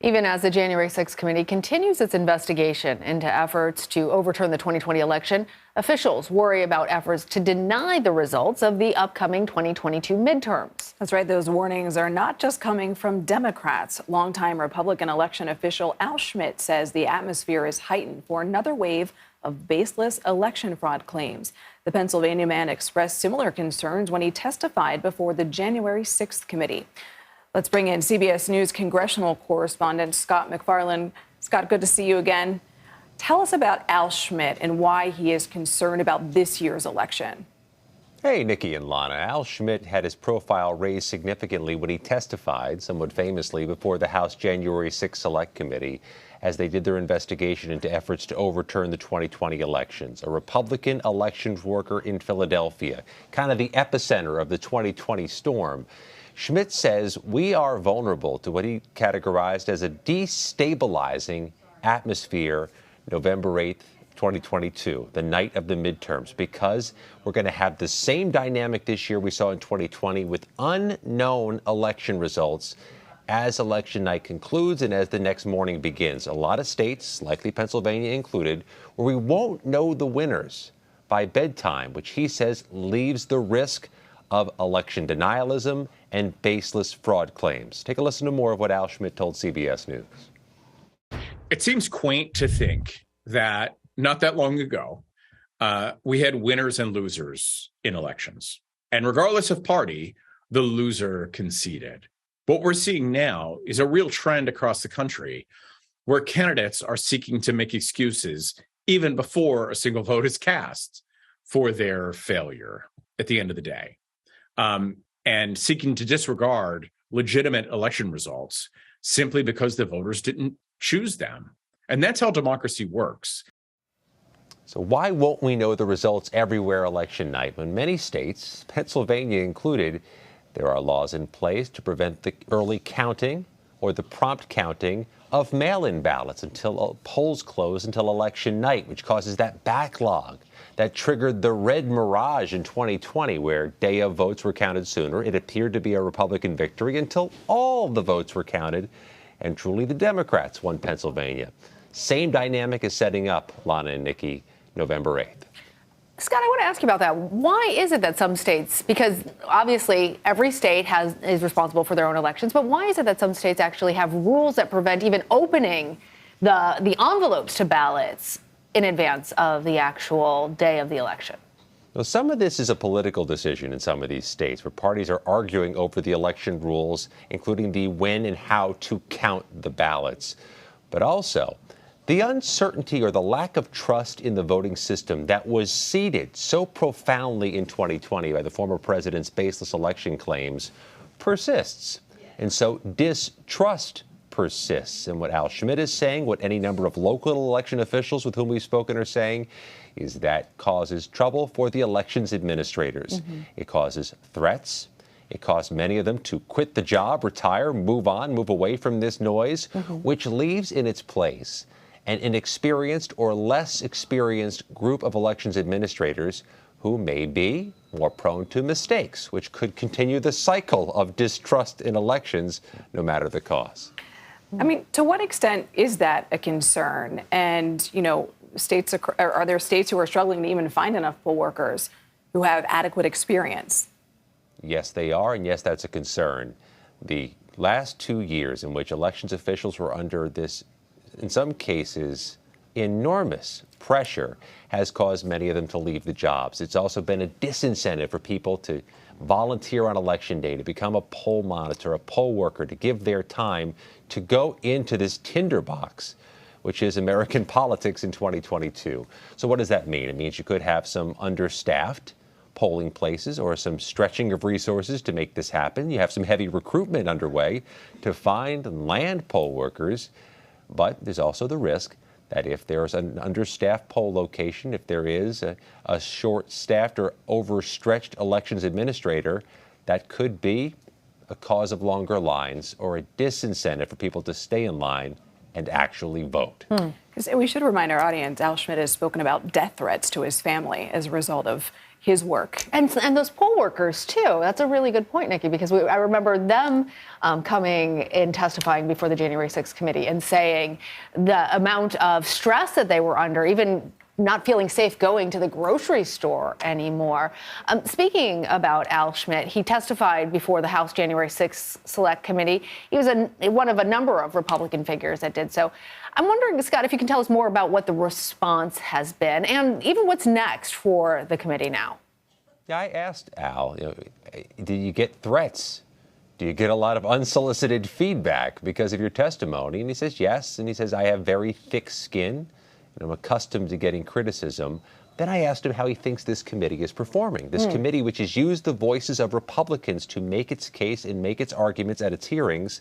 Even as the January 6th committee continues its investigation into efforts to overturn the 2020 election, officials worry about efforts to deny the results of the upcoming 2022 midterms. That's right. Those warnings are not just coming from Democrats. Longtime Republican election official Al Schmidt says the atmosphere is heightened for another wave of baseless election fraud claims. The Pennsylvania man expressed similar concerns when he testified before the January 6th committee. Let's bring in CBS News congressional correspondent Scott MacFarlane. Scott, good to see you again. Tell us about Al Schmidt and why he is concerned about this year's election. Hey, Nikki and Lana. Al Schmidt had his profile raised significantly when he testified, somewhat famously, before the House January 6 Select Committee as they did their investigation into efforts to overturn the 2020 elections. A Republican elections worker in Philadelphia, kind of the epicenter of the 2020 storm. Schmidt says we are vulnerable to what he categorized as a destabilizing atmosphere November 8th, 2022, the night of the midterms, because we're going to have the same dynamic this year we saw in 2020 with unknown election results as election night concludes and as the next morning begins. A lot of states, likely Pennsylvania included, where we won't know the winners by bedtime, which he says leaves the risk of election denialism and baseless fraud claims. Take a listen to more of what Al Schmidt told CBS News. It seems quaint to think that not that long ago, we had winners and losers in elections. And regardless of party, the loser conceded. What we're seeing now is a real trend across the country where candidates are seeking to make excuses even before a single vote is cast for their failure at the end of the day. And seeking to disregard legitimate election results simply because the voters didn't choose them. And that's how democracy works. So why won't we know the results everywhere election night when many states, Pennsylvania included, there are laws in place to prevent the early counting or the prompt counting of mail-in ballots until polls close until election night, which causes that backlog that triggered the red mirage in 2020, where day of votes were counted sooner. It appeared to be a Republican victory until all the votes were counted, and truly the Democrats won Pennsylvania. Same dynamic is setting up, Lana and Nikki, November 8th. Scott, I want to ask you about that. Why is it that some states, because obviously every state is responsible for their own elections, but why is it that some states actually have rules that prevent even opening the envelopes to ballots in advance of the actual day of the election? Well, some of this is a political decision in some of these states where parties are arguing over the election rules, including the when and how to count the ballots. But also, the uncertainty or the lack of trust in the voting system that was seeded so profoundly in 2020 by the former president's baseless election claims persists. And so distrust persists. And what Al Schmidt is saying, what any number of local election officials with whom we've spoken are saying, is that causes trouble for the elections administrators. It causes threats. It caused many of them to quit the job, retire, move on, move away from this noise, which leaves in its place an inexperienced or less experienced group of elections administrators who may be more prone to mistakes, which could continue the cycle of distrust in elections, no matter the cause. I mean, to what extent is that a concern? And, you know, are there states who are struggling to even find enough poll workers who have adequate experience? Yes, they are, and yes, that's a concern. The last 2 years in which elections officials were under this, in some cases, enormous pressure has caused many of them to leave the jobs. It's also been a disincentive for people to volunteer on election day, to become a poll monitor, a poll worker, to give their time to go into this tinderbox, which is American politics in 2022. So what does that mean? It means you could have some understaffed polling places or some stretching of resources to make this happen. You have some heavy recruitment underway to find and land poll workers. But there's also the risk that if there's an understaffed poll location, if there is a short-staffed or overstretched elections administrator, that could be a cause of longer lines or a disincentive for people to stay in line and actually vote. We should remind our audience, Al Schmidt has spoken about death threats to his family as a result of his work. And those poll workers, too. That's a really good point, Nikki, because I remember them coming and testifying before the January 6th committee and saying the amount of stress that they were under, even not feeling safe going to the grocery store anymore. Speaking about Al Schmidt, he testified before the House January 6th Select Committee. He was one of a number of Republican figures that did so. I'm wondering, Scott, if you can tell us more about what the response has been and even what's next for the committee now. Yeah, I asked Al, did you get threats? Do you get a lot of unsolicited feedback because of your testimony? And he says yes. And he says, I have very thick skin. I'm accustomed to getting criticism. Then I asked him how he thinks this committee is performing. This committee, which has used the voices of Republicans to make its case and make its arguments at its hearings.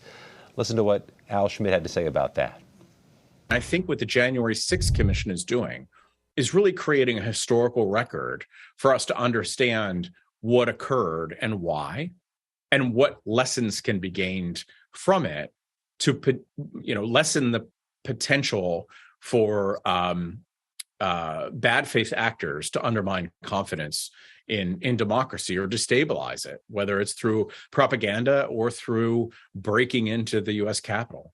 Listen to what Al Schmidt had to say about that. I think what the January 6th Commission is doing is really creating a historical record for us to understand what occurred and why, and what lessons can be gained from it to, lessen the potential for bad faith actors to undermine confidence in democracy or destabilize it, whether it's through propaganda or through breaking into the U.S. Capitol.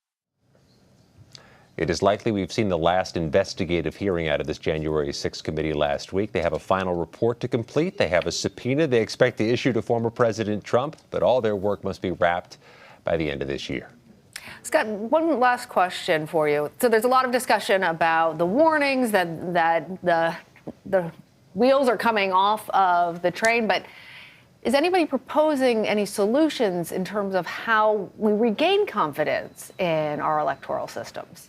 It is likely we've seen the last investigative hearing out of this January 6th committee last week. They have a final report to complete. They have a subpoena they expect to issue to former President Trump, but all their work must be wrapped by the end of this year. Scott, one last question for you. So there's a lot of discussion about the warnings that the wheels are coming off of the train, but is anybody proposing any solutions in terms of how we regain confidence in our electoral systems?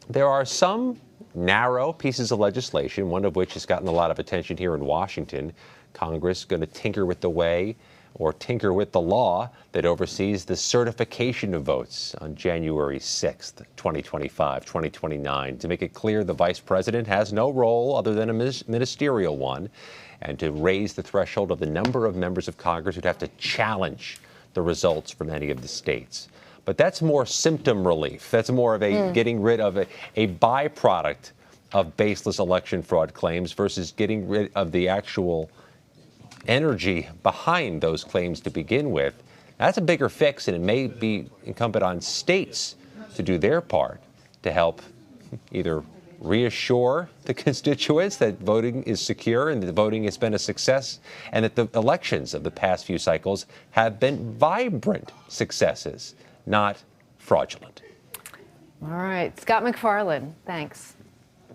There are some narrow pieces of legislation, one of which has gotten a lot of attention here in Washington. Congress going to tinker with the way or tinker with the law that oversees the certification of votes on January 6th, 2025, 2029, to make it clear the vice president has no role other than a ministerial one, and to raise the threshold of the number of members of Congress who'd have to challenge the results from any of the states. But that's more symptom relief. That's more of a getting rid of a byproduct of baseless election fraud claims versus getting rid of the actual energy behind those claims to begin with. That's a bigger fix, and it may be incumbent on states to do their part to help either reassure the constituents that voting is secure and that voting has been a success, and that the elections of the past few cycles have been vibrant successes, not fraudulent. All right. Scott MacFarlane, thanks.